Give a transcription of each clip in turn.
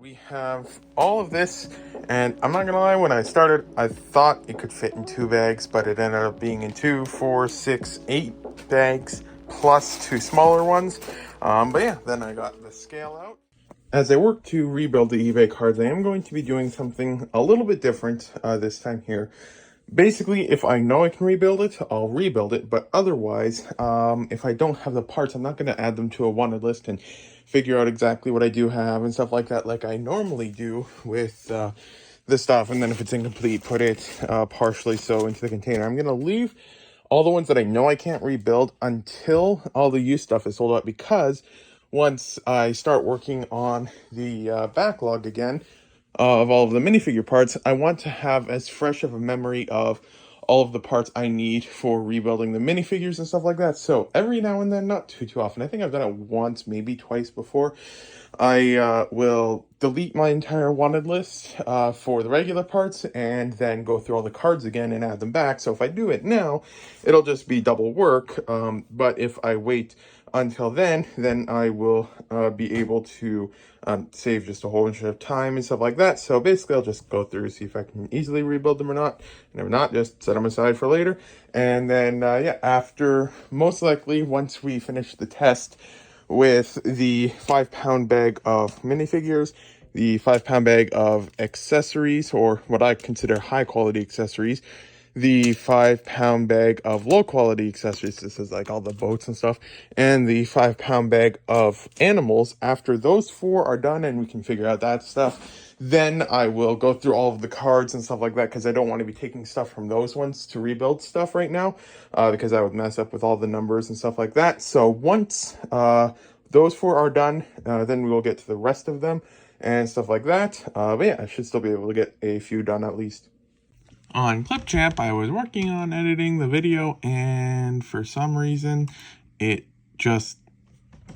We have all of this, and I'm not gonna lie, when I started, I thought it could fit in 2 bags, but it ended up being in 2, 4, 6, 8 bags, plus 2 smaller ones. But yeah, then I got the scale out. As I work to rebuild the eBay cards, I am going to be doing something a little bit different this time here. Basically, if I know I can rebuild it, I'll rebuild it. But otherwise, if I don't have the parts, I'm not going to add them to a wanted list and figure out exactly what I do have and stuff like that, like I normally do with this stuff. And then if it's incomplete, put it partially so into the container. I'm going to leave all the ones that I know I can't rebuild until all the used stuff is sold out, because once I start working on the backlog again, of all of the minifigure parts, I want to have as fresh of a memory of all of the parts I need for rebuilding the minifigures and stuff like that. So every now and then, not too often, I think I've done it once, maybe twice before, I will delete my entire wanted list for the regular parts and then go through all the cards again and add them back. So if I do it now, it'll just be double work. But if I wait until then I will be able to save just a whole bunch of time and stuff like that. So basically, I'll just go through, see if I can easily rebuild them or not. And if not, just set them aside for later. And then, yeah, after, most likely, once we finish the test with the 5-pound bag of minifigures, the 5-pound bag of accessories, or what I consider high quality accessories, the 5-pound bag of low quality accessories, this is like all the boats and stuff, and the 5-pound bag of animals. After those 4 are done and we can figure out that stuff, then I will go through all of the cards and stuff like that, because I don't want to be taking stuff from those ones to rebuild stuff right now, because I would mess up with all the numbers and stuff like that. So once those 4 are done, then we will get to the rest of them and stuff like that. But yeah, I should still be able to get a few done at least. On Clipchamp, I was working on editing the video, and for some reason, it just...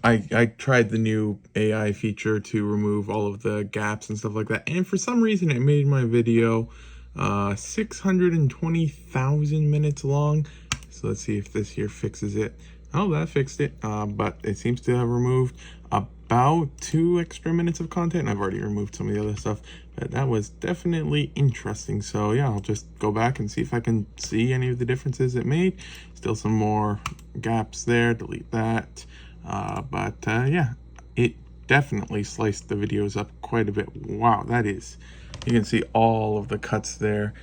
I tried the new AI feature to remove all of the gaps and stuff like that, and for some reason, it made my video 620,000 minutes long. So let's see if this here fixes it. Oh, that fixed it, but it seems to have removed about 2 extra minutes of content. I've already removed some of the other stuff, but that was definitely interesting. So yeah, I'll just go back and see if I can see any of the differences it made. Still some more gaps there, delete that. But yeah, it definitely sliced the videos up quite a bit. Wow, that is, you can see all of the cuts there.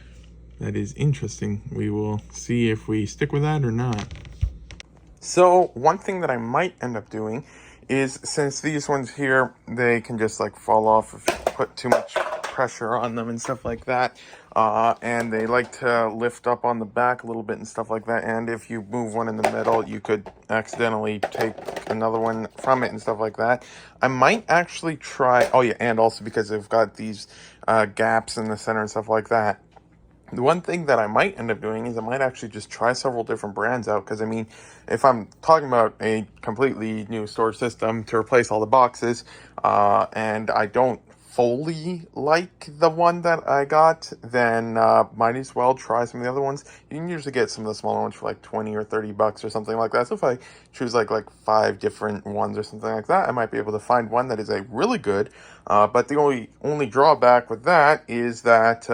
That is interesting. We will see if we stick with that or not. So one thing that I might end up doing is, since these ones here, they can just like fall off if you put too much pressure on them and stuff like that, and they like to lift up on the back a little bit and stuff like that, and if you move one in the middle, you could accidentally take another one from it and stuff like that. I might actually try, oh yeah, and also because they've got these gaps in the center and stuff like that, the one thing that I might end up doing is I might actually just try several different brands out, because I mean, if I'm talking about a completely new storage system to replace all the boxes, and I don't fully like the one that I got, then might as well try some of the other ones. You can usually get some of the smaller ones for like 20 or 30 bucks or something like that. So if I choose like 5 different ones or something like that, I might be able to find one that is a really good, but the only drawback with that is that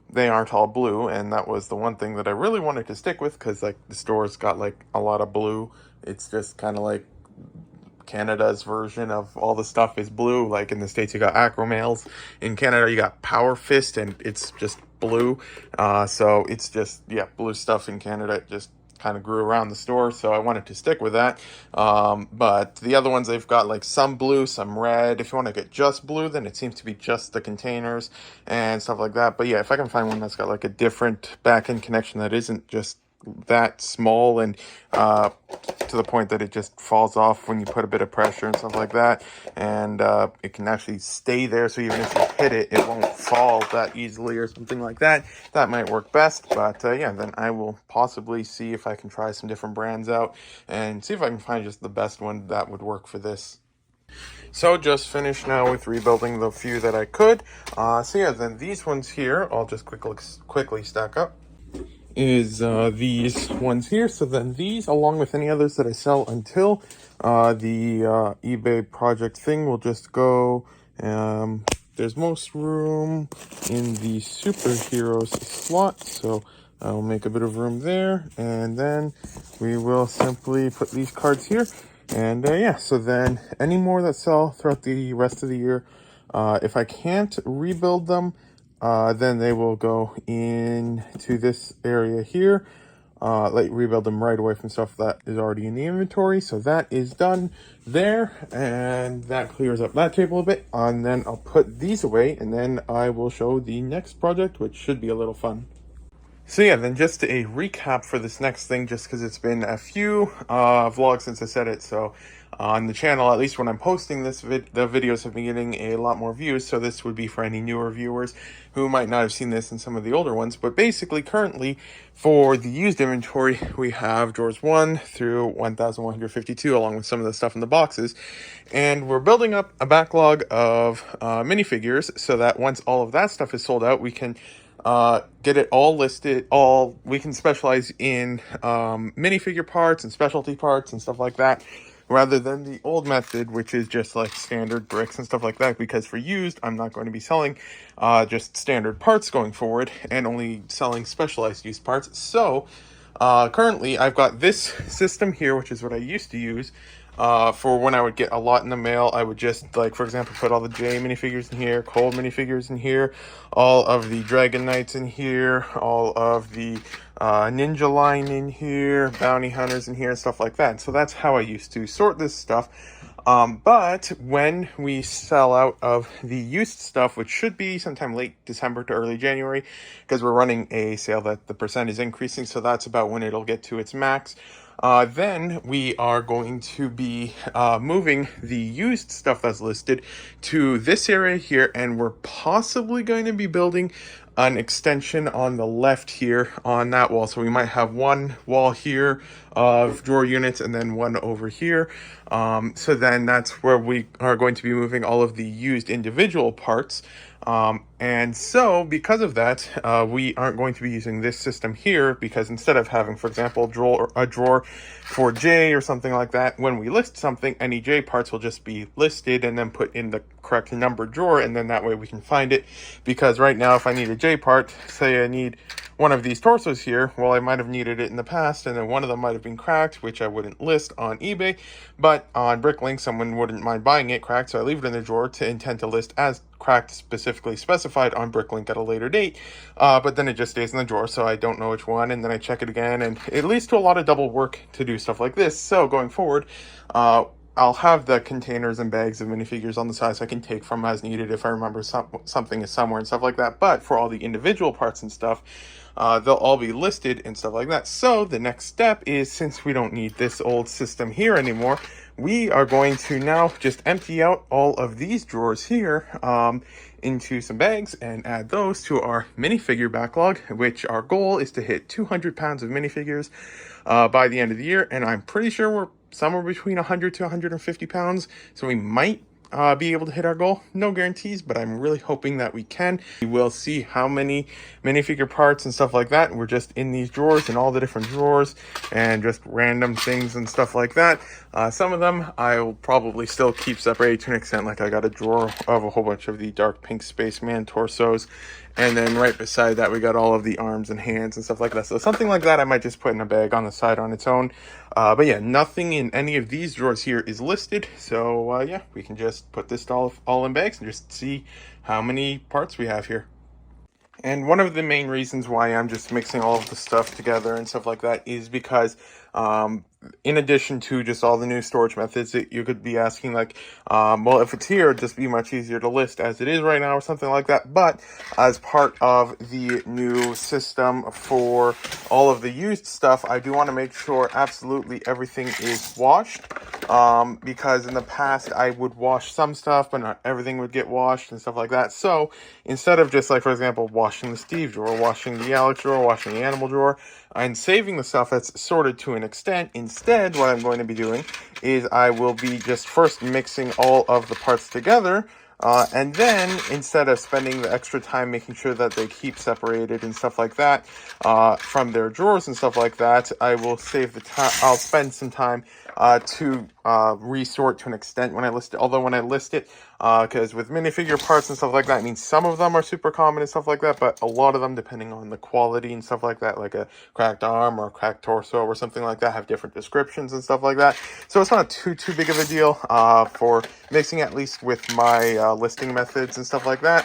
they aren't all blue, and that was the one thing that I really wanted to stick with, because like the store's got like a lot of blue. It's just kind of like Canada's version of all the stuff is blue. Like in the States, you got Acromales. In Canada, you got Power Fist, and it's just blue. So it's just, yeah, blue stuff in Canada. It just kind of grew around the store, so I wanted to stick with that. But the other ones, they've got like some blue, some red. If you want to get just blue, then it seems to be just the containers and stuff like that. But yeah, if I can find one that's got like a different back-end connection that isn't just that small and to the point that it just falls off when you put a bit of pressure and stuff like that, and it can actually stay there, so even if you hit it, it won't fall that easily or something like that, that might work best. But yeah, then I will possibly see if I can try some different brands out and see if I can find just the best one that would work for this. So just finished now with rebuilding the few that I could. So yeah, then these ones here, I'll just quickly stack up, is these ones here. So then these, along with any others that I sell until the eBay project thing, will just go there's most room in the superheroes slot, so I'll make a bit of room there, and then we will simply put these cards here. And yeah, so then any more that sell throughout the rest of the year, if I can't rebuild them, then they will go into this area here. Like rebuild them right away from stuff that is already in the inventory. So that is done there, and that clears up that table a bit. And then I'll put these away, and then I will show the next project, which should be a little fun. So yeah, then just a recap for this next thing, just because it's been a few vlogs since I said it. So on the channel, at least when I'm posting this, the videos have been getting a lot more views. So this would be for any newer viewers who might not have seen this in some of the older ones. But basically, currently, for the used inventory, we have drawers 1 through 1,152, along with some of the stuff in the boxes. And we're building up a backlog of minifigures so that once all of that stuff is sold out, we can get it all listed. We can specialize in minifigure parts and specialty parts and stuff like that, rather than the old method, which is just like standard bricks and stuff like that. Because for used, I'm not going to be selling just standard parts going forward, and only selling specialized used parts. So currently I've got this system here, which is what I used to use. For when I would get a lot in the mail, I would just, like, for example, put all the J minifigures in here, Cold minifigures in here, all of the Dragon Knights in here, all of the Ninja line in here, Bounty Hunters in here, and stuff like that. So that's how I used to sort this stuff. But when we sell out of the used stuff, which should be sometime late December to early January, because we're running a sale that the percent is increasing, so that's about when it'll get to its max. Then we are going to be moving the used stuff that's listed to this area here, and we're possibly going to be building an extension on the left here on that wall. So we might have one wall here of drawer units and then one over here. So then that's where we are going to be moving all of the used individual parts. And so because of that, we aren't going to be using this system here, because instead of having, for example, a drawer for J or something like that, when we list something, any J parts will just be listed and then put in the correct number drawer, and then that way we can find it. Because right now, if I need a J part, say I need one of these torsos here, well, I might have needed it in the past, and then one of them might have been cracked, which I wouldn't list on eBay, but on Bricklink, someone wouldn't mind buying it cracked, so I leave it in the drawer to intend to list as cracked, specifically specified on Bricklink at a later date, but then it just stays in the drawer, so I don't know which one, and then I check it again, and it leads to a lot of double work to do stuff like this. So going forward, I'll have the containers and bags of minifigures on the side, so I can take from as needed if I remember something is somewhere and stuff like that. But for all the individual parts and stuff, they'll all be listed and stuff like that. So the next step is, since we don't need this old system here anymore, we are going to now just empty out all of these drawers here into some bags and add those to our minifigure backlog, which our goal is to hit 200 pounds of minifigures by the end of the year. And I'm pretty sure we're somewhere between 100 to 150 pounds. So we might be able to hit our goal. No guarantees, but I'm really hoping that we can. We will see how many minifigure parts and stuff like that. We're just in these drawers, in all the different drawers, and just random things and stuff like that. Some of them I will probably still keep separated to an extent. Like I got a drawer of a whole bunch of the dark pink spaceman torsos, and then right beside that we got all of the arms and hands and stuff like that. So something like that I might just put in a bag on the side on its own. But yeah, nothing in any of these drawers here is listed. So yeah, we can just put this all in bags and just see how many parts we have here. And one of the main reasons why I'm just mixing all of the stuff together and stuff like that is because in addition to just all the new storage methods that you could be asking, like, well, if it's here, it'd just be much easier to list as it is right now or something like that. But as part of the new system for all of the used stuff, I do want to make sure absolutely everything is washed. Because in the past I would wash some stuff, but not everything would get washed and stuff like that. So instead of just, like, for example, washing the Steve drawer, washing the Alex drawer, washing the animal drawer, and saving the stuff that's sorted to an extent, instead what I'm going to be doing is I will be just first mixing all of the parts together, and then instead of spending the extra time making sure that they keep separated and stuff like that from their drawers and stuff like that, I will save the time. I'll spend some time to resort to an extent when I list it. Although when I list it, because with minifigure parts and stuff like that, I mean, some of them are super common and stuff like that, but a lot of them, depending on the quality and stuff like that, like a cracked arm or a cracked torso or something like that, have different descriptions and stuff like that. So it's not too big of a deal for mixing, at least with my listing methods and stuff like that.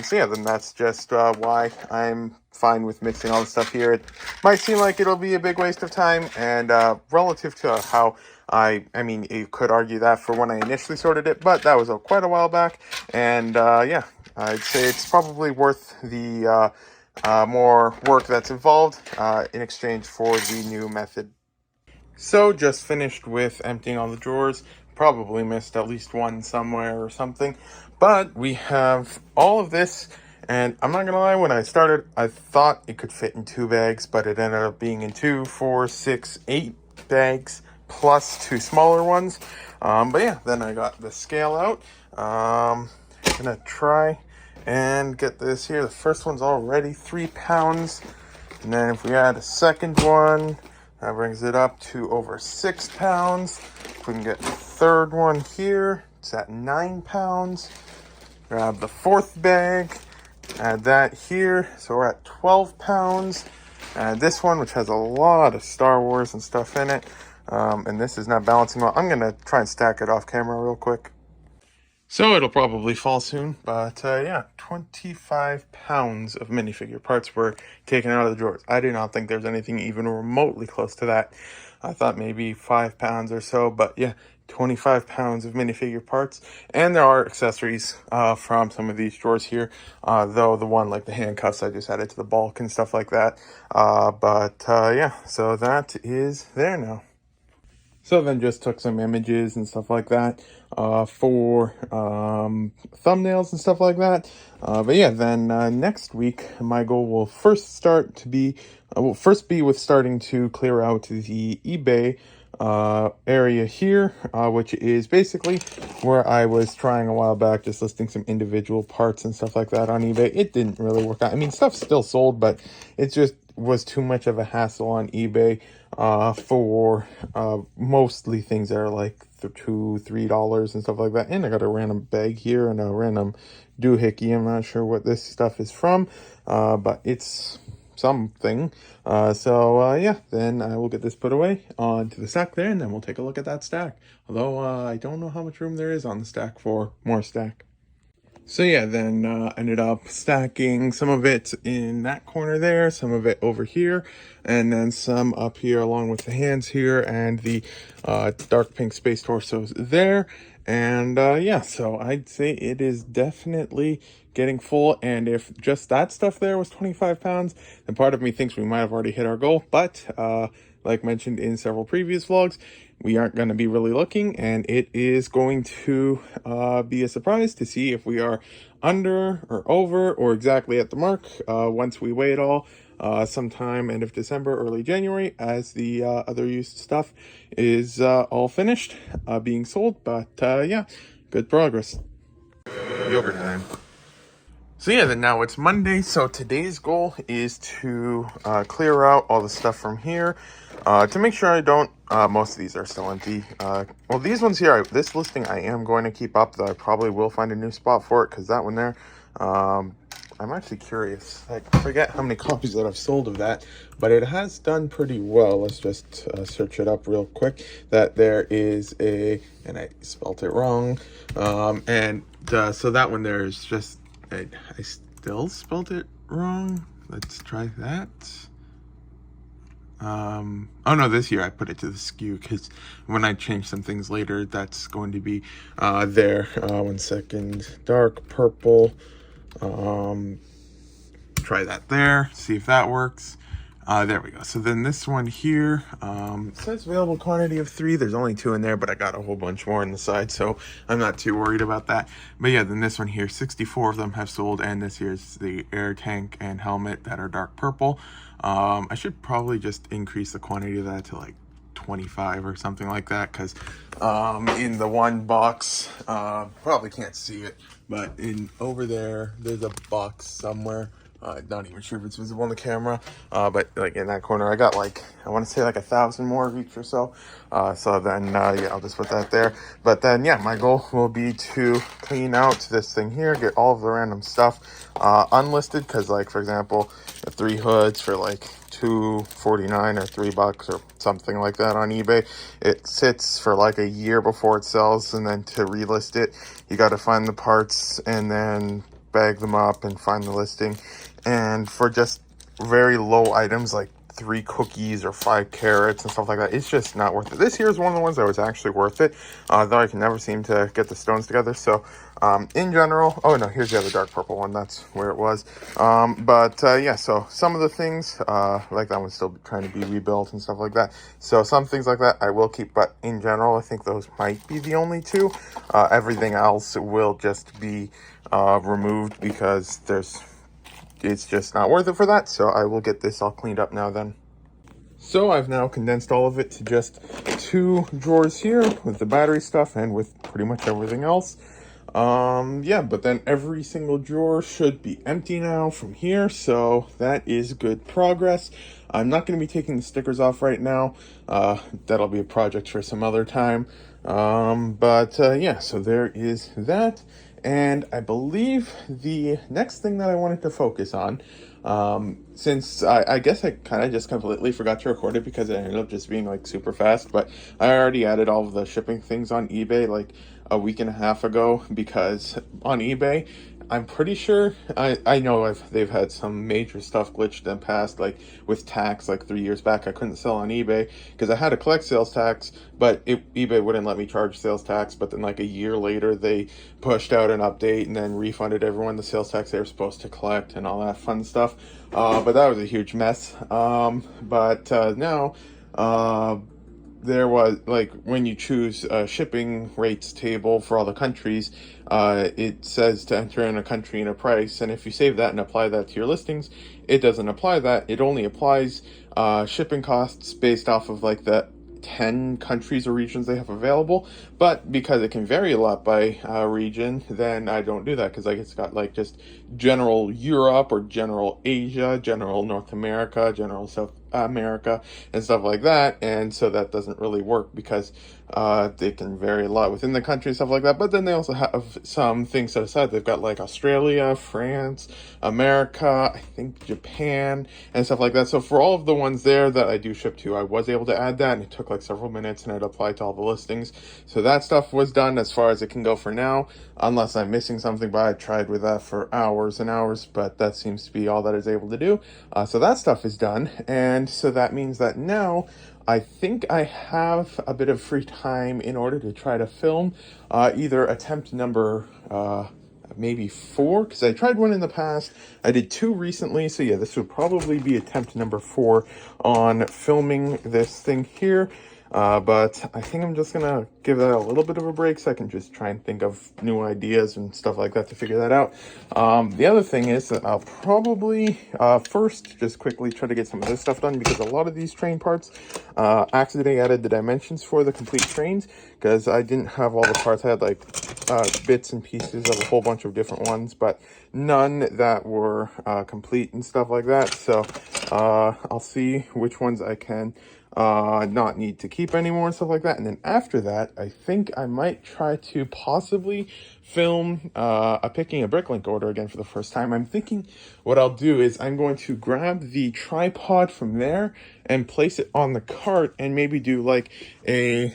So yeah, then that's just why I'm fine with mixing all the stuff here. It might seem like it'll be a big waste of time, and relative to how I mean, you could argue that for when I initially sorted it, but that was quite a while back, and yeah, I'd say it's probably worth the more work that's involved in exchange for the new method. So just finished with emptying all the drawers. Probably missed at least one somewhere or something, but we have all of this. And I'm not gonna lie, when I started, I thought it could fit in 2 bags, but it ended up being in 2, 4, 6, 8 bags, plus 2 smaller ones. But yeah, then I got the scale out. Gonna try and get this here. The first one's already 3 pounds. And then if we add a second one, that brings it up to over 6 pounds. If we can get the third one here, it's at 9 pounds. Grab the 4th bag. Add that here, so we're at 12 pounds. Add this one, which has a lot of Star Wars and stuff in it. And this is not balancing well. I'm going to try and stack it off camera real quick. So it'll probably fall soon, but yeah, 25 pounds of minifigure parts were taken out of the drawers. I do not think there's anything even remotely close to that. I thought maybe 5 pounds or so, but yeah, 25 pounds of minifigure parts. And there are accessories from some of these drawers here, though the one like the handcuffs I just added to the bulk and stuff like that. But yeah, so that is there now. So then just took some images and stuff like that for thumbnails and stuff like that. But yeah, then next week, my goal will first be with starting to clear out the eBay area here, which is basically where I was trying a while back, just listing some individual parts and stuff like that on eBay. It didn't really work out. I mean, stuff still sold, but it just was too much of a hassle on eBay for mostly things that are like $2-3 and stuff like that. And I got a random bag here and a random doohickey. I'm not sure what this stuff is from, but it's something. So yeah, then I will get this put away onto the stack there, and then we'll take a look at that stack. Although I don't know how much room there is on the stack for more stack. So yeah, then ended up stacking some of it in that corner there, some of it over here, and then some up here along with the hands here and the dark pink space torsos there. And yeah, so I'd say it is definitely getting full. And if just that stuff there was 25 pounds, then part of me thinks we might have already hit our goal. But like mentioned in several previous vlogs, we aren't going to be really looking, and it is going to be a surprise to see if we are under or over or exactly at the mark once we weigh it all sometime end of December, early January, as the other used stuff is all finished being sold. But yeah, good progress. Yogurt time. So yeah, then now it's Monday, so today's goal is to clear out all the stuff from here to make sure I don't, most of these are still empty. Well, these ones here, this listing I am going to keep up, though I probably will find a new spot for it, because that one there, I'm actually curious. I forget how many copies that I've sold of that, but it has done pretty well. Let's just search it up real quick. That there is a, and I spelt it wrong, and so that one there is just, I still spelled it wrong. Let's try that. Oh no, this year I put it to the SKU because when I change some things later, that's going to be there. 1 second. Dark purple. Try that there. See if that works. There we go. So then this one here says available quantity of 3. There's only 2 in there, but I got a whole bunch more on the side, so I'm not too worried about that. But yeah, then this one here, 64 of them have sold, and this here's the air tank and helmet that are dark purple. I should probably just increase the quantity of that to like 25 or something like that, because in the one box, probably can't see it, but in over there's a box somewhere Not even sure if it's visible on the camera, but like in that corner, I got like, I want to say like 1,000 more of each or so. So then, yeah, I'll just put that there. But then, yeah, my goal will be to clean out this thing here, get all of the random stuff unlisted, because like, for example, 3 hoods for like $2.49 or $3 or something like that on eBay. It sits for like a year before it sells, and then to relist it, you got to find the parts and then bag them up and find the listing. And for just very low items like 3 cookies or 5 carrots and stuff like that, it's just not worth it. This here is one of the ones that was actually worth it, though I can never seem to get the stones together. So in general, oh no, here's the other dark purple one, that's where it was. Yeah, so some of the things like that one's still trying to be rebuilt and stuff like that, so some things like that I will keep, but in general I think those might be the only 2. Everything else will just be removed because it's just not worth it for that. So I will get this all cleaned up now then. So I've now condensed all of it to just 2 drawers here with the battery stuff and with pretty much everything else. Yeah, but then every single drawer should be empty now from here, so that is good progress. I'm not going to be taking the stickers off right now. That'll be a project for some other time. Yeah, so there is that. And I believe the next thing that I wanted to focus on, since I guess I kind of just completely forgot to record it because it ended up just being like super fast, but I already added all of the shipping things on eBay like a week and a half ago, because on eBay, I'm pretty sure, I know they've had some major stuff glitched in the past, like with tax, like 3 years back, I couldn't sell on eBay because I had to collect sales tax, but eBay wouldn't let me charge sales tax. But then like a year later, they pushed out an update and then refunded everyone the sales tax they were supposed to collect and all that fun stuff. But that was a huge mess. Now, there was, like, when you choose a shipping rates table for all the countries, it says to enter in a country and a price, and if you save that and apply that to your listings, it doesn't apply that. It only applies shipping costs based off of like the 10 countries or regions they have available. But because it can vary a lot by region, then I don't do that, because like it's got like just general Europe or general Asia, general North America, general South America, and stuff like that. And so that doesn't really work because they can vary a lot within the country and stuff like that. But then they also have some things set aside. They've got like Australia, France, America, I think Japan, and stuff like that. So for all of the ones there that I do ship to, I was able to add that, and it took like several minutes, and it applied to all the listings. So that stuff was done as far as it can go for now, unless I'm missing something. But I tried with that for hours and hours, but that seems to be all that it's able to do. So that stuff is done, and so that means that now I think I have a bit of free time in order to try to film either attempt number maybe 4, because I tried one in the past. I did 2 recently, so yeah, this would probably be attempt number 4 on filming this thing here. But I think I'm just gonna give that a little bit of a break so I can just try and think of new ideas and stuff like that to figure that out. The other thing is that I'll probably first just quickly try to get some of this stuff done, because a lot of these train parts, accidentally added the dimensions for the complete trains, because I didn't have all the parts. I had like bits and pieces of a whole bunch of different ones, but none that were complete and stuff like that. So I'll see which ones I can not need to keep anymore and stuff like that. And then after that, I think I might try to possibly film picking a bricklink order again for the first time. I'm thinking what I'll do is I'm going to grab the tripod from there and place it on the cart, and maybe do like a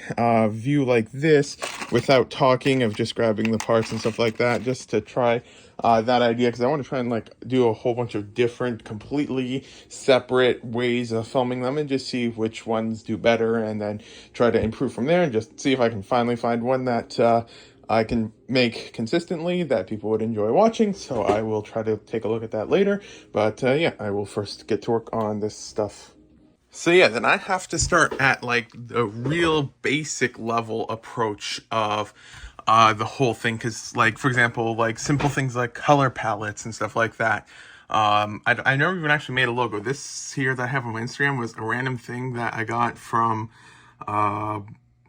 view like this without talking, of just grabbing the parts and stuff like that, just to try that idea, because I want to try and like do a whole bunch of different, completely separate ways of filming them, and just see which ones do better, and then try to improve from there, and just see if I can finally find one that I can make consistently that people would enjoy watching. So I will try to take a look at that later. But yeah, I will first get to work on this stuff. So yeah, then I have to start at like the real basic level approach of the whole thing, because like, for example, like simple things like color palettes and stuff like that. I never even actually made a logo. This here that I have on my Instagram was a random thing that I got from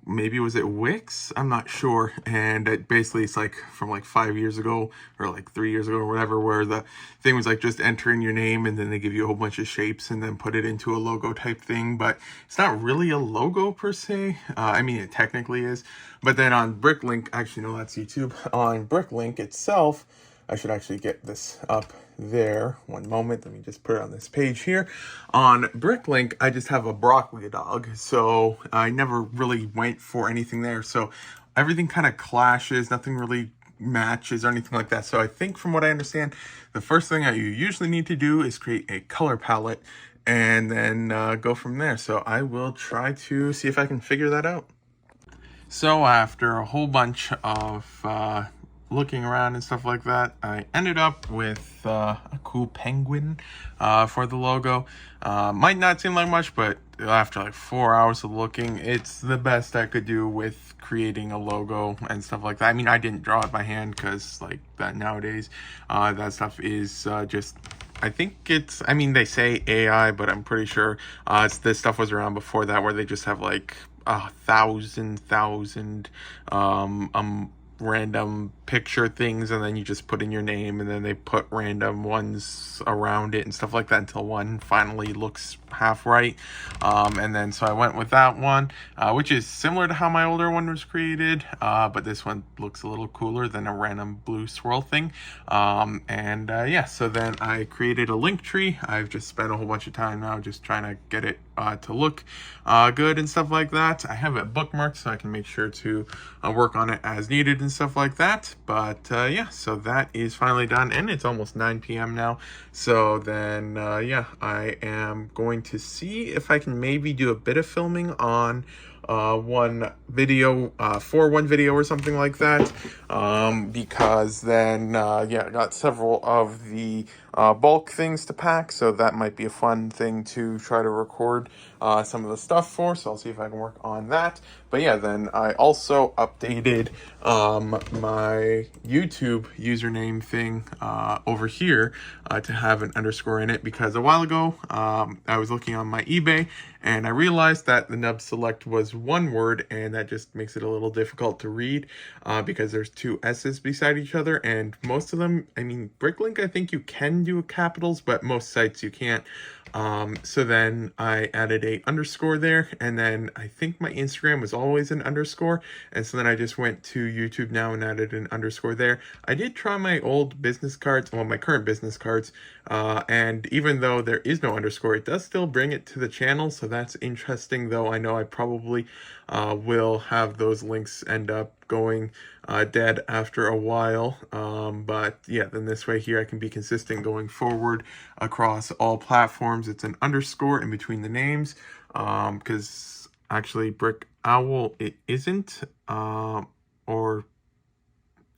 maybe was it Wix? I'm not sure. And it basically, it's like from like 5 years ago or like 3 years ago or whatever, where the thing was like just enter in your name and then they give you a whole bunch of shapes and then put it into a logo type thing. But it's not really a logo per se. I mean, it technically is. But then on Bricklink, actually, no, that's YouTube. On Bricklink itself, I should actually get this up there. One moment, let me just put it on this page here. On Bricklink, I just have a broccoli dog, so I never really went for anything there. So everything kind of clashes, nothing really matches or anything like that. So I think from what I understand, the first thing that you usually need to do is create a color palette and then go from there. So I will try to see if I can figure that out. So after a whole bunch of looking around and stuff like that, I ended up with a cool penguin for the logo. Might not seem like much, but after like 4 hours of looking, it's the best I could do with creating a logo and stuff like that. I mean, I didn't draw it by hand because like that nowadays, that stuff is just, I think it's, I mean, they say AI, but I'm pretty sure this stuff was around before that, where they just have like 1,000 random picture things, and then you just put in your name, and then they put random ones around it and stuff like that until one finally looks half right. And then so I went with that one, which is similar to how my older one was created, but this one looks a little cooler than a random blue swirl thing. Yeah, so then I created a link tree. I've just spent a whole bunch of time now just trying to get it to look good and stuff like that. I have it bookmarked so I can make sure to work on it as needed and stuff like that. But yeah, so that is finally done, and it's almost 9 p.m. now. So then yeah, I am going to see if I can maybe do a bit of filming on one video or something like that, because then yeah, I got several of the bulk things to pack, so that might be a fun thing to try to record some of the stuff for. So I'll see if I can work on that. But yeah, then I also updated my YouTube username thing over here to have an underscore in it, because a while ago I was looking on my eBay and I realized that the nub select was one word, and that just makes it a little difficult to read because there's two S's beside each other, and most of them, I mean, Bricklink, I think you can do capitals, but most sites you can't. So then I added a underscore there, and then I think my Instagram was always an underscore, and so then I just went to YouTube now and added an underscore there. I did try my old business cards, well, my current business cards, and even though there is no underscore, it does still bring it to the channel, so that's interesting, though I know I probably will have those links end up going dead after a while. But yeah, then this way here I can be consistent going forward across all platforms. It's an underscore in between the names, because actually Brick Owl, it isn't, or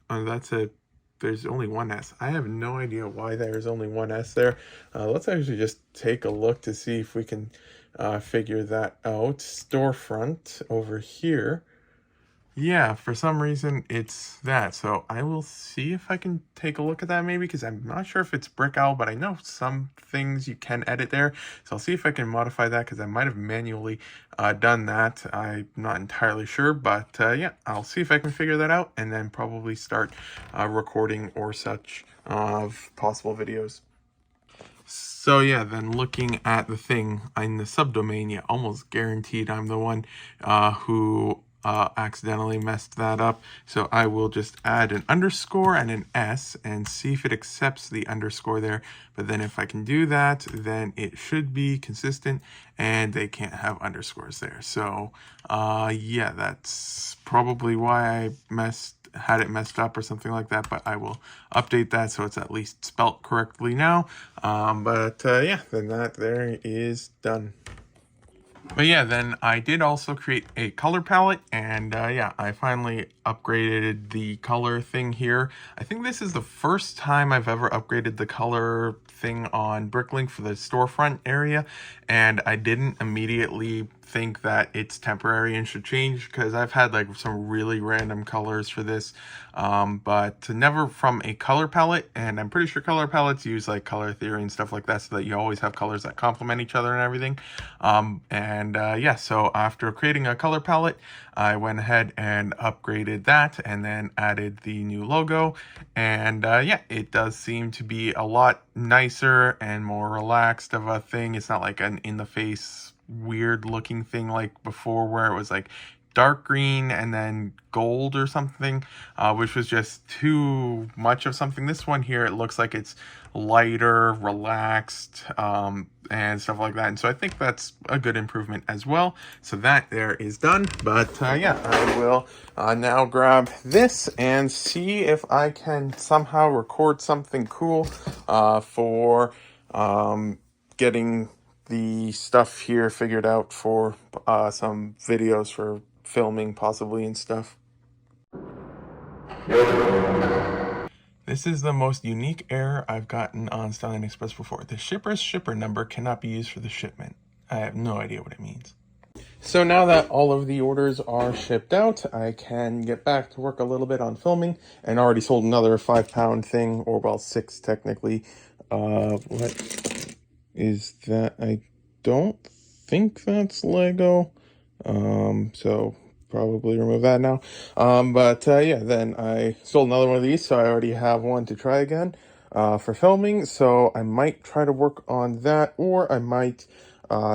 that's a, there's only one S. I have no idea why there's only one S there. Let's actually just take a look to see if we can figure that out. Storefront over here. Yeah, for some reason it's that. So I will see if I can take a look at that maybe, because I'm not sure if it's Brick Owl, but I know some things you can edit there. So I'll see if I can modify that, because I might have manually done that. I'm not entirely sure, but yeah, I'll see if I can figure that out, and then probably start recording or such of possible videos. So yeah, then looking at the thing in the subdomain, yeah, almost guaranteed I'm the one who accidentally messed that up. So I will just add an underscore and an S and see if it accepts the underscore there. But then if I can do that, then it should be consistent and they can't have underscores there. So yeah, that's probably why I had it messed up or something like that, but I will update that so it's at least spelt correctly now. Yeah, then that there is done. But yeah, then I did also create a color palette, and yeah, I finally upgraded the color thing here. I think this is the first time I've ever upgraded the color thing on Bricklink for the storefront area, and I didn't immediately think that it's temporary and should change, because I've had like some really random colors for this, but never from a color palette. And I'm pretty sure color palettes use like color theory and stuff like that, so that you always have colors that complement each other and everything. Yeah, so after creating a color palette, I went ahead and upgraded that and then added the new logo. And yeah, it does seem to be a lot nicer and more relaxed of a thing. It's not like an in-the-face weird looking thing like before, where it was like dark green and then gold or something, which was just too much of something. This one here, it looks like it's lighter, relaxed, and stuff like that. And so I think that's a good improvement as well. So that there is done. But yeah, I will now grab this and see if I can somehow record something cool for getting the stuff here figured out for some videos for filming possibly and stuff. This is the most unique error I've gotten on Styling Express before. The shipper's shipper number cannot be used for the shipment. I have no idea what it means. So now that all of the orders are shipped out, I can get back to work a little bit on filming, and already sold another 5-pound thing, or well, 6 technically. What is that? I don't think that's Lego. So probably remove that now. Yeah, then I sold another one of these, so I already have one to try again for filming. So I might try to work on that, or I might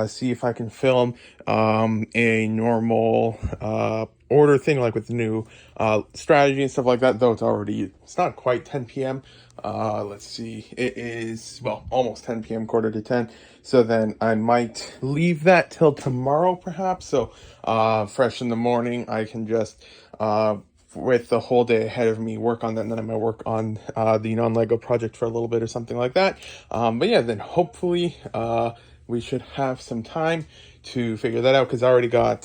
see if I can film a normal order thing, like with the new strategy and stuff like that, though it's not quite 10 p.m. Let's see, it is, well, almost 10 p.m., quarter to 10. So then I might leave that till tomorrow, perhaps. So fresh in the morning, I can just, with the whole day ahead of me, work on that. And then I might work on the non-Lego project for a little bit or something like that. But yeah, then hopefully we should have some time to figure that out, because I already got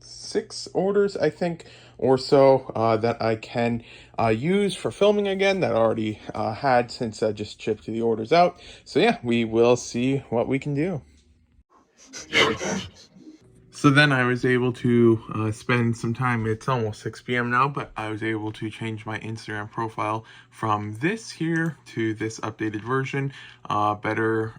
6 orders, I think, or so, that I can use for filming again, that I already had, since I just shipped the orders out. So yeah, we will see what we can do. So then I was able to spend some time. It's almost 6 p.m. now, but I was able to change my Instagram profile from this here to this updated version. Better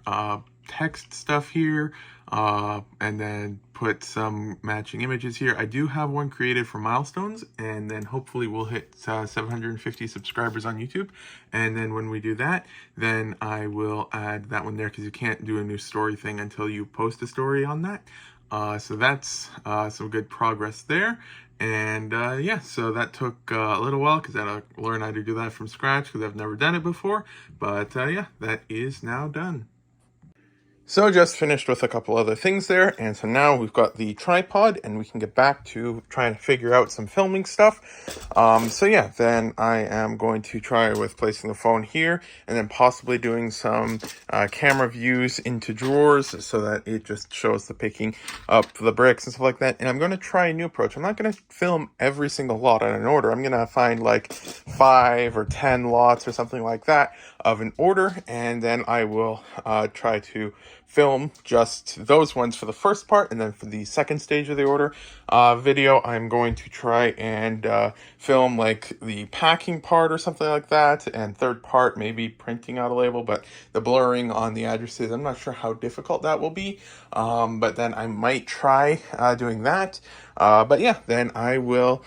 text stuff here, and then put some matching images here. I do have one created for milestones, and then hopefully we'll hit 750 subscribers on YouTube. And then when we do that, then I will add that one there, because you can't do a new story thing until you post a story on that. So that's some good progress there. And yeah, so that took a little while, because I had to learn how to do that from scratch, because I've never done it before. But yeah, that is now done. So just finished with a couple other things there, and so now we've got the tripod, and we can get back to trying to figure out some filming stuff. So yeah, then I am going to try with placing the phone here, and then possibly doing some camera views into drawers, so that it just shows the picking up the bricks and stuff like that. And I'm going to try a new approach. I'm not going to film every single lot on an order. I'm going to find like 5 or 10 lots or something like that of an order, and then I will try to film just those ones for the first part, and then for the second stage of the order video, I'm going to try and film like the packing part or something like that, and third part maybe printing out a label, but the blurring on the addresses, I'm not sure how difficult that will be, but then I might try doing that. But yeah, then I will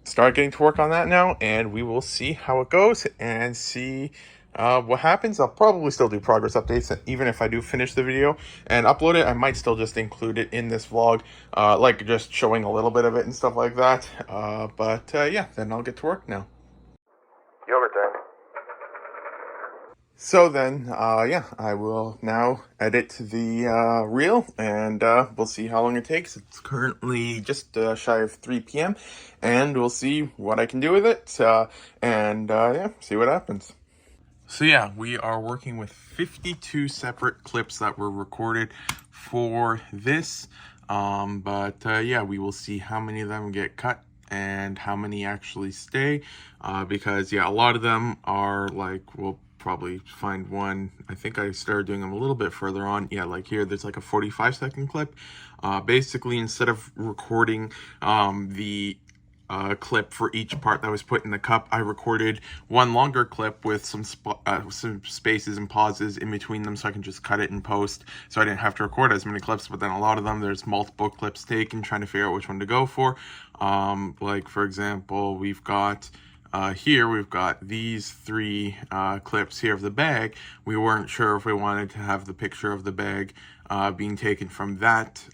start getting to work on that now, and we will see how it goes and see what happens. I'll probably still do progress updates, even if I do finish the video and upload it. I might still just include it in this vlog, like just showing a little bit of it and stuff like that. Yeah, then I'll get to work now. Yogurt time. So then, yeah, I will now edit the reel, and we'll see how long it takes. It's currently just shy of 3 p.m., and we'll see what I can do with it, yeah, see what happens. So yeah, we are working with 52 separate clips that were recorded for this, yeah, we will see how many of them get cut and how many actually stay, because yeah, a lot of them are like, will probably find one. I think I started doing them a little bit further on. Yeah, like here, there's like a 45-second clip. Basically, instead of recording the clip for each part that was put in the cup, I recorded one longer clip with some spaces and pauses in between them, so I can just cut it and post, so I didn't have to record as many clips. But then a lot of them, there's multiple clips taken, trying to figure out which one to go for. Like for example, we've got here we've got these three clips here of the bag. We weren't sure if we wanted to have the picture of the bag being taken from that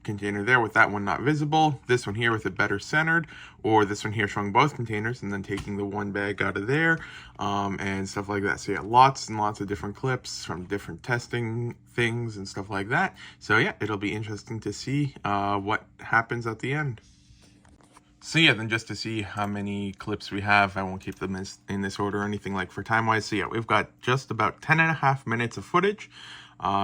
container there with that one not visible, this one here with it better centered, or this one here showing both containers and then taking the one bag out of there, and stuff like that. So yeah, lots and lots of different clips from different testing things and stuff like that. So yeah, it'll be interesting to see what happens at the end. So yeah, then just to see how many clips we have, I won't keep them in this order or anything like for time-wise. So yeah, we've got just about 10.5 minutes of footage.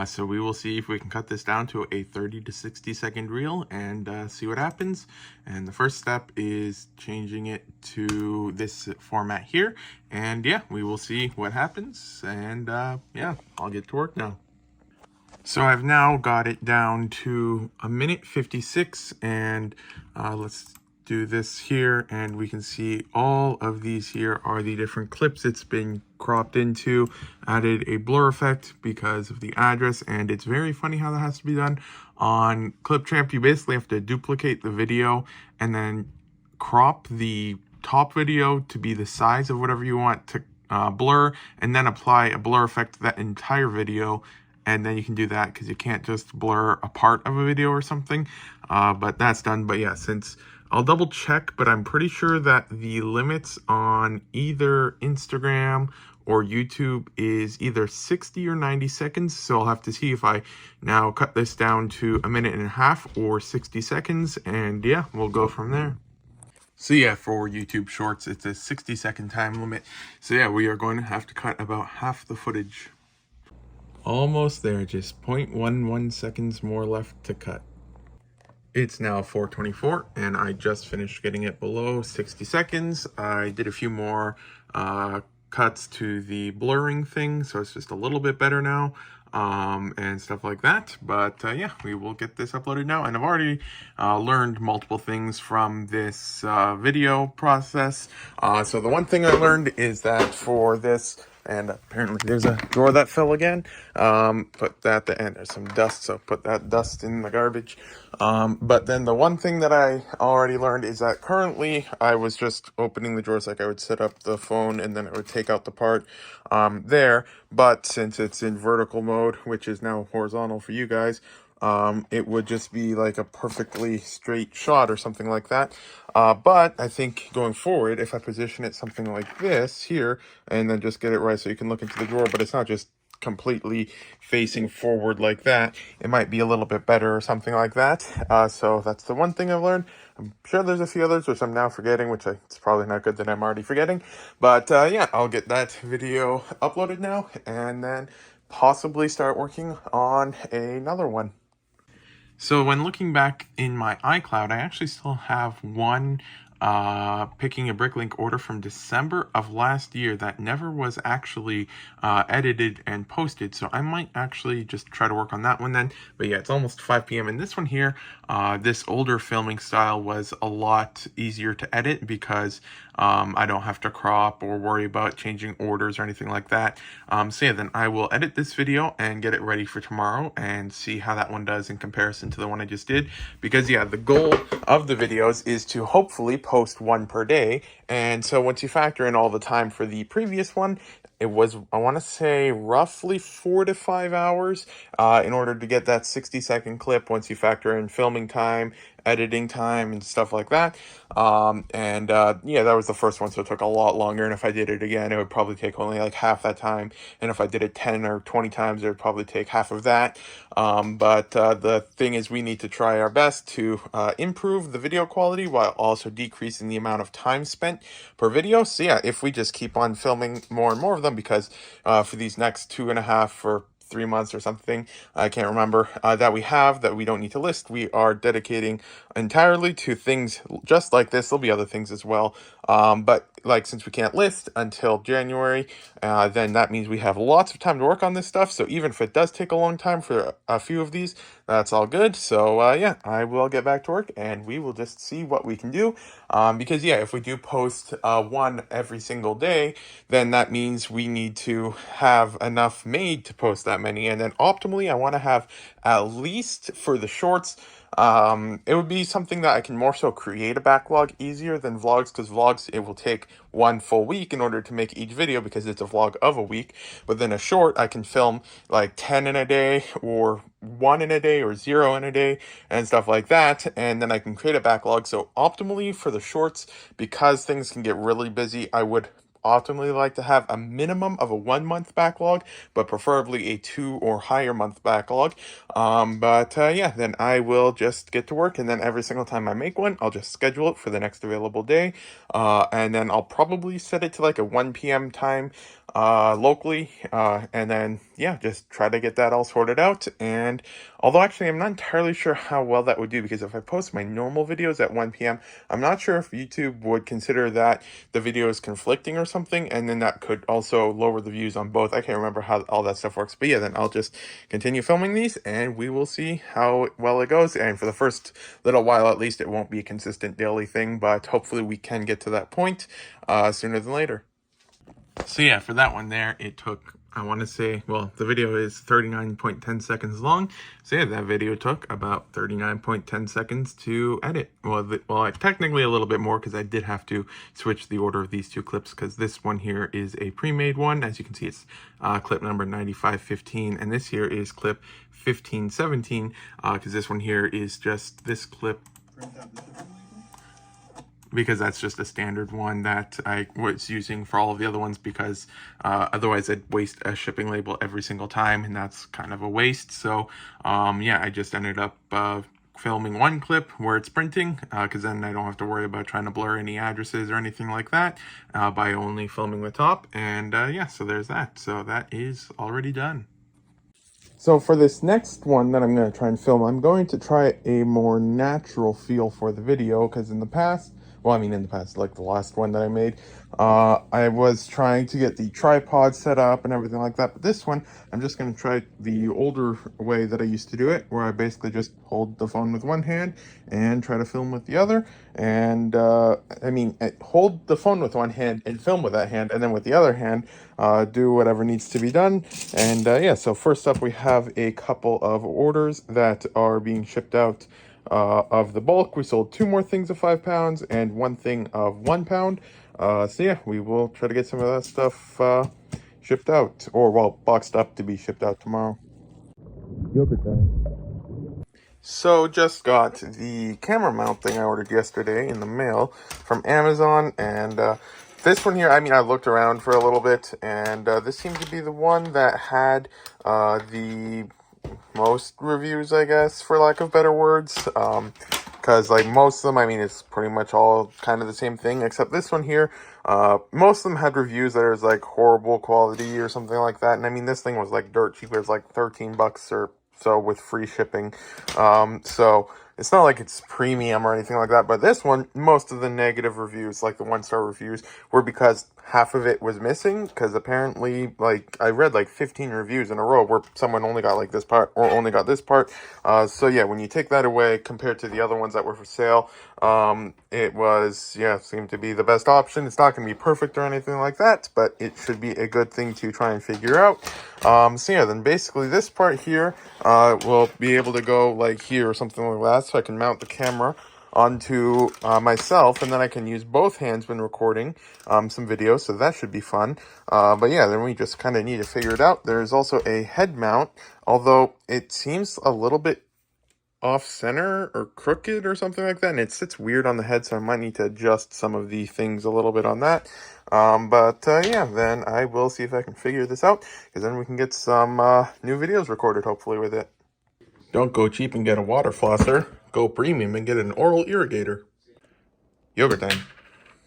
So we will see if we can cut this down to a 30 to 60 second reel and see what happens. And the first step is changing it to this format here. And yeah, we will see what happens. And yeah, I'll get to work now. So I've now got it down to 1:56, and let's do this here, and we can see all of these here are the different clips it's been cropped into. Added a blur effect because of the address, and it's very funny how that has to be done. On Clipchamp, you basically have to duplicate the video and then crop the top video to be the size of whatever you want to blur, and then apply a blur effect to that entire video. And then you can do that because you can't just blur a part of a video or something. But that's done. But yeah, since I'll double check, but I'm pretty sure that the limits on either Instagram or YouTube is either 60 or 90 seconds. So I'll have to see if I now cut this down to 1.5 minutes or 60 seconds. And yeah, we'll go from there. So yeah, for YouTube Shorts, it's a 60-second time limit. So yeah, we are going to have to cut about half the footage. Almost there, just 0.11 seconds more left to cut. It's now 4:24 and I just finished getting it below 60 seconds. I did a few more cuts to the blurring thing, so it's just a little bit better now, and stuff like that. But yeah, we will get this uploaded now, and I've already learned multiple things from this video process. So the one thing I learned is that for this, and apparently there's a drawer that fell again, put that, and there's some dust, so put that dust in the garbage. But then the one thing that I already learned is that currently I was just opening the drawers, like I would set up the phone and then it would take out the part there. But since it's in vertical mode, which is now horizontal for you guys, it would just be like a perfectly straight shot or something like that. But I think going forward, if I position it something like this here and then just get it right so you can look into the drawer, but it's not just completely facing forward like that, it might be a little bit better or something like that. So that's the one thing I've learned. I'm sure there's a few others which I'm now forgetting, which it's probably not good that I'm already forgetting. But yeah, I'll get that video uploaded now and then possibly start working on another one. So when looking back in my iCloud, I actually still have one picking a Bricklink order from December of last year that never was actually edited and posted. So I might actually just try to work on that one then. But yeah, it's almost 5 p.m. And this one here, this older filming style was a lot easier to edit because I don't have to crop or worry about changing orders or anything like that. So yeah, then I will edit this video and get it ready for tomorrow and see how that one does in comparison to the one I just did. Because yeah, the goal of the videos is to hopefully post one per day. And so once you factor in all the time for the previous one, it was, I want to say, roughly 4 to 5 hours in order to get that 60-second clip once you factor in filming time, editing time, and stuff like that. Yeah, that was the first one, so it took a lot longer. And if I did it again, it would probably take only like half that time. And if I did it 10 or 20 times, it would probably take half of that. But the thing is, we need to try our best to improve the video quality while also decreasing the amount of time spent per video. So yeah, if we just keep on filming more and more of them, because for these next 2.5 or 3 months or something, I can't remember, that we have that we don't need to list, we are dedicating entirely to things just like this. There'll be other things as well, but like, since we can't list until January, then that means we have lots of time to work on this stuff. So even if it does take a long time for a few of these, that's all good. So yeah, I will get back to work and we will just see what we can do. Because yeah, if we do post one every single day, then that means we need to have enough made to post that many. And then optimally, I want to have at least for the shorts, it would be something that I can more so create a backlog easier than vlogs, because vlogs, it will take one full week in order to make each video because it's a vlog of a week. But then a short, I can film like 10 in a day or 1 in a day or 0 in a day and stuff like that, and then I can create a backlog. So optimally for the shorts, because things can get really busy, I would optimally like to have a minimum of a 1 month backlog, but preferably a 2 or higher month backlog. But yeah, then I will just get to work, and then every single time I make one, I'll just schedule it for the next available day. And then I'll probably set it to like a 1 p.m. time locally, and then yeah, just try to get that all sorted out. And although actually I'm not entirely sure how well that would do, because if I post my normal videos at 1 p.m., I'm not sure if YouTube would consider that the video is conflicting or something, and then that could also lower the views on both. I can't remember how all that stuff works, but yeah, then I'll just continue filming these and we will see how well it goes. And for the first little while at least, it won't be a consistent daily thing, but hopefully we can get to that point sooner than later. So yeah, for that one there, it took, I want to say, well, the video is 39.10 seconds long. So yeah, that video took about 39.10 seconds to edit. Well, technically a little bit more, because I did have to switch the order of these two clips, because this one here is a pre-made one. As you can see, it's clip number 9515, and this here is clip 1517, because this one here is just this clip, because that's just a standard one that I was using for all of the other ones, because otherwise I'd waste a shipping label every single time, and that's kind of a waste. So yeah, I just ended up filming one clip where it's printing, because then I don't have to worry about trying to blur any addresses or anything like that by only filming the top. And yeah, so there's that. So that is already done. So for this next one that I'm going to try and film, I'm going to try a more natural feel for the video, because in the past, well, I mean in the past, like the last one that I made, I was trying to get the tripod set up and everything like that. But this one, I'm just going to try the older way that I used to do it, where I basically just hold the phone with one hand and try to film with the other. And I mean, hold the phone with one hand and film with that hand, and then with the other hand, do whatever needs to be done. And yeah, so first up, we have a couple of orders that are being shipped out. Of the bulk, we sold 2 more things of 5 pounds and 1 thing of 1 pound. So yeah, we will try to get some of that stuff shipped out, or well, boxed up to be shipped out tomorrow. Yogurt time. So just got the camera mount thing I ordered yesterday in the mail from Amazon, and this one here, I mean, I looked around for a little bit, and this seemed to be the one that had the most reviews, I guess, for lack of better words, because like most of them, I mean, it's pretty much all kind of the same thing, except this one here, most of them had reviews that was like horrible quality or something like that. And I mean, this thing was like dirt cheap. It was like 13 bucks or so with free shipping. So it's not like it's premium or anything like that, but this one, most of the negative reviews, like the 1-star reviews, were because half of it was missing, because apparently, like, I read like 15 reviews in a row where someone only got like this part or only got this part. So yeah, when you take that away compared to the other ones that were for sale, it was, yeah, seemed to be the best option. It's not going to be perfect or anything like that, but it should be a good thing to try and figure out. So yeah, then basically this part here will be able to go like here or something like that, so I can mount the camera onto myself, and then I can use both hands when recording some videos, so that should be fun. But yeah, then we just kind of need to figure it out. There's also a head mount, although it seems a little bit off center or crooked or something like that, and it sits weird on the head, so I might need to adjust some of the things a little bit on that. But yeah, then I will see if I can figure this out, because then we can get some new videos recorded, hopefully, with it. Don't go cheap and get a water flosser. Go premium and get an oral irrigator. Yogurt time.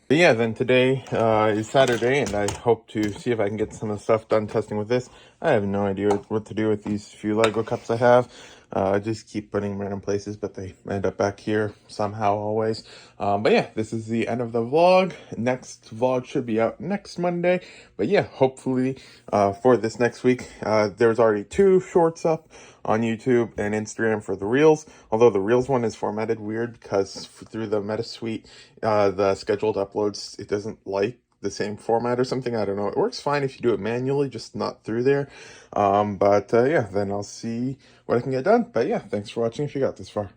But yeah, then today is Saturday, and I hope to see if I can get some of the stuff done testing with this. I have no idea what to do with these few Lego cups I have. I just keep putting them random places, but they end up back here somehow always. But yeah, this is the end of the vlog. Next vlog should be out next Monday. But yeah, hopefully for this next week, there's already 2 shorts up on YouTube and Instagram for the Reels. Although the Reels one is formatted weird because through the Meta Suite, the scheduled uploads, it doesn't like the same format or something. I don't know. It works fine if you do it manually, just not through there. But yeah, then I'll see what I can get done. But yeah, thanks for watching if you got this far.